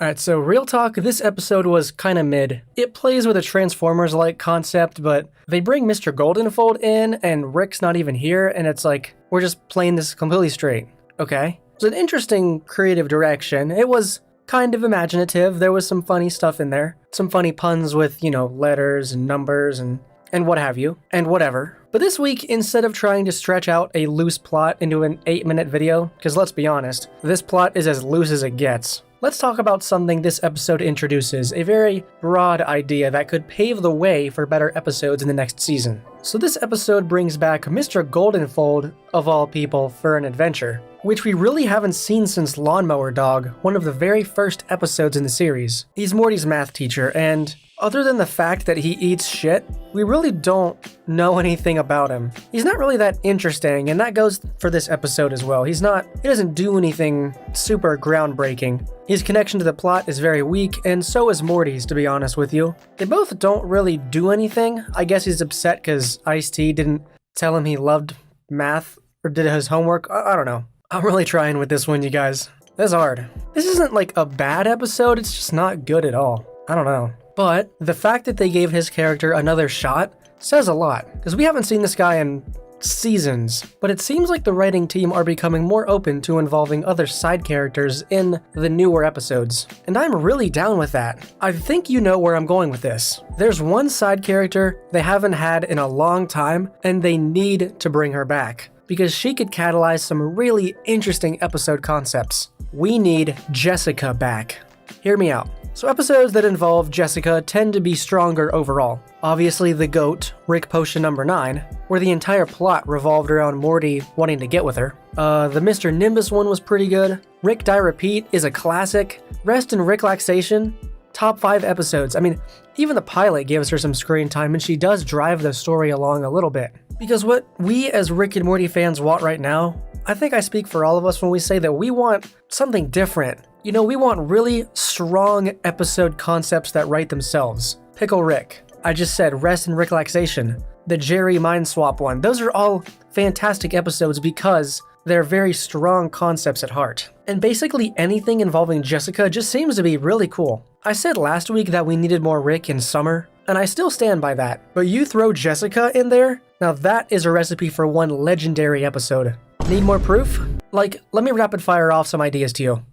Alright, so real talk, this episode was kinda mid. It plays with a Transformers-like concept, but they bring Mr. Goldenfold in, and Rick's not even here, and it's like, we're just playing this completely straight. Okay? It was an interesting creative direction. It was kind of imaginative. There was some funny stuff in there. Some funny puns with, letters and numbers and what have you, and whatever. But this week, instead of trying to stretch out a loose plot into an 8-minute video, because let's be honest, this plot is as loose as it gets, let's talk about something this episode introduces, a very broad idea that could pave the way for better episodes in the next season. So this episode brings back Mr. Goldenfold, of all people, for an adventure, which we really haven't seen since Lawnmower Dog, one of the very first episodes in the series. He's Morty's math teacher, and other than the fact that he eats shit, we really don't know anything about him. He's not really that interesting, and that goes for this episode as well. He doesn't do anything super groundbreaking. His connection to the plot is very weak, and so is Morty's, to be honest with you. They both don't really do anything. I guess he's upset because Ice-T didn't tell him he loved math, or did his homework. I don't know. I'm really trying with this one, you guys. This is hard. This isn't like a bad episode, it's just not good at all. I don't know. But the fact that they gave his character another shot says a lot, because we haven't seen this guy in seasons, but it seems like the writing team are becoming more open to involving other side characters in the newer episodes, and I'm really down with that. I think you know where I'm going with this. There's one side character they haven't had in a long time, and they need to bring her back, because she could catalyze some really interesting episode concepts. We need Jessica back. Hear me out. So episodes that involve Jessica tend to be stronger overall. Obviously the GOAT, Rick Potion number 9, where the entire plot revolved around Morty wanting to get with her. The Mr. Nimbus one was pretty good. Rick Die Repeat is a classic. Rest and Ricklaxation, top 5 episodes. I mean, even the pilot gives her some screen time, and she does drive the story along a little bit. Because what we as Rick and Morty fans want right now, I think I speak for all of us when we say that we want something different. We want really strong episode concepts that write themselves. Pickle Rick. I just said Rest and Ricklaxation. The Jerry Mind Swap one. Those are all fantastic episodes because they're very strong concepts at heart. And basically anything involving Jessica just seems to be really cool. I said last week that we needed more Rick in summer, and I still stand by that. But you throw Jessica in there? Now that is a recipe for one legendary episode. Need more proof? Let me rapid fire off some ideas to you.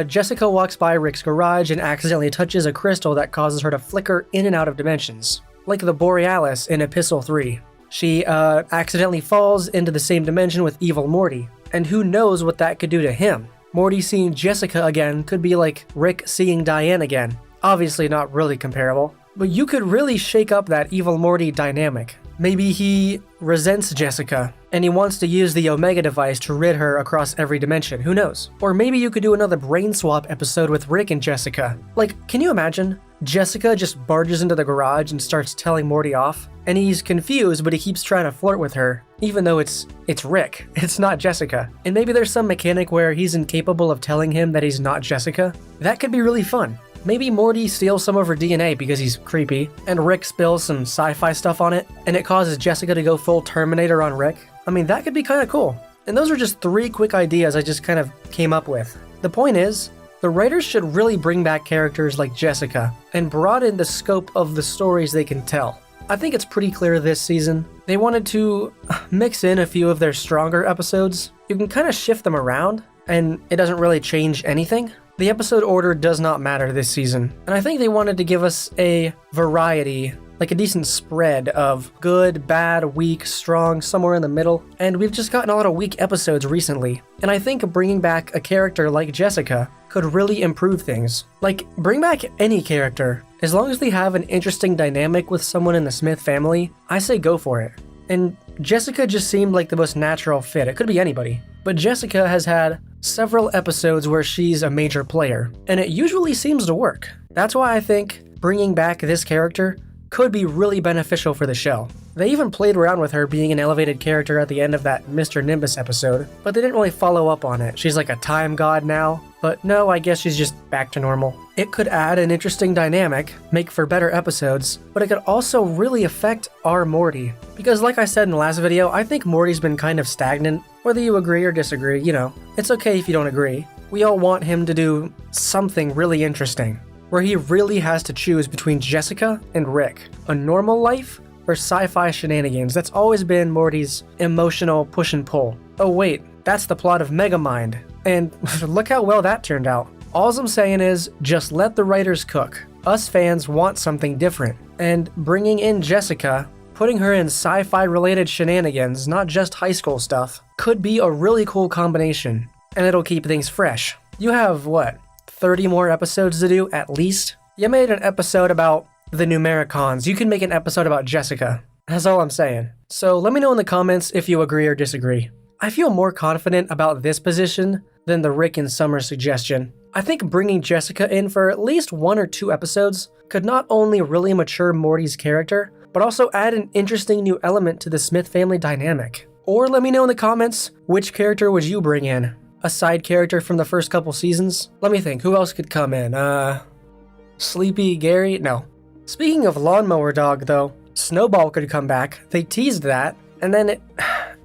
Jessica walks by Rick's garage and accidentally touches a crystal that causes her to flicker in and out of dimensions, like the Borealis in Epistle 3. She accidentally falls into the same dimension with Evil Morty, and who knows what that could do to him. Morty seeing Jessica again could be like Rick seeing Diane again. Obviously not really comparable, but you could really shake up that Evil Morty dynamic. Maybe he resents Jessica, and he wants to use the Omega device to rid her across every dimension, who knows? Or maybe you could do another brain swap episode with Rick and Jessica. Can you imagine? Jessica just barges into the garage and starts telling Morty off, and he's confused, but he keeps trying to flirt with her, even though it's Rick, it's not Jessica. And maybe there's some mechanic where he's incapable of telling him that he's not Jessica. That could be really fun. Maybe Morty steals some of her DNA because he's creepy, and Rick spills some sci-fi stuff on it, and it causes Jessica to go full Terminator on Rick. I mean, that could be kind of cool. And those are just 3 quick ideas I just kind of came up with. The point is, the writers should really bring back characters like Jessica, and broaden the scope of the stories they can tell. I think it's pretty clear this season, they wanted to mix in a few of their stronger episodes. You can kind of shift them around, and it doesn't really change anything. The episode order does not matter this season, and I think they wanted to give us a variety, like a decent spread of good, bad, weak, strong, somewhere in the middle, and we've just gotten a lot of weak episodes recently, and I think bringing back a character like Jessica could really improve things. Bring back any character. As long as they have an interesting dynamic with someone in the Smith family, I say go for it. And Jessica just seemed like the most natural fit. It could be anybody. But Jessica has had several episodes where she's a major player, and it usually seems to work. That's why I think bringing back this character could be really beneficial for the show. They even played around with her being an elevated character at the end of that Mr. Nimbus episode, but they didn't really follow up on it. She's like a time god now, but no, I guess she's just back to normal. It could add an interesting dynamic, make for better episodes, but it could also really affect our Morty. Because like I said in the last video, I think Morty's been kind of stagnant. Whether you agree or disagree, it's okay if you don't agree. we all want him to do something really interesting, where he really has to choose between Jessica and Rick, a normal life or sci-fi shenanigans. That's always been Morty's emotional push and pull. Oh wait, that's the plot of Megamind, and look how well that turned out. All I'm saying is, just let the writers cook. Us fans want something different, and bringing in Jessica, putting her in sci-fi related shenanigans, not just high school stuff, could be a really cool combination, and it'll keep things fresh. You have, what, 30 more episodes to do at least? You made an episode about the Numericons, you can make an episode about Jessica. That's all I'm saying. So let me know in the comments if you agree or disagree. I feel more confident about this position than the Rick and Summer suggestion. I think bringing Jessica in for at least 1 or 2 episodes could not only really mature Morty's character, but also add an interesting new element to the Smith family dynamic. Or let me know in the comments, which character would you bring in? A side character from the first couple seasons? Let me think, who else could come in? Sleepy Gary? No. Speaking of Lawnmower Dog though, Snowball could come back. They teased that, and then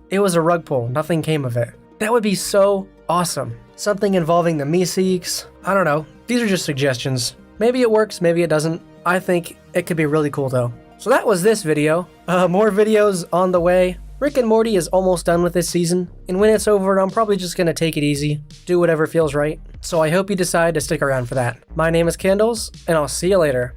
it was a rug pull. Nothing came of it. That would be so awesome. Something involving the Meeseeks. I don't know. These are just suggestions. Maybe it works, maybe it doesn't. I think it could be really cool though. So that was this video. More videos on the way. Rick and Morty is almost done with this season, and when it's over, I'm probably just gonna take it easy, do whatever feels right. So I hope you decide to stick around for that. My name is Candles, and I'll see you later.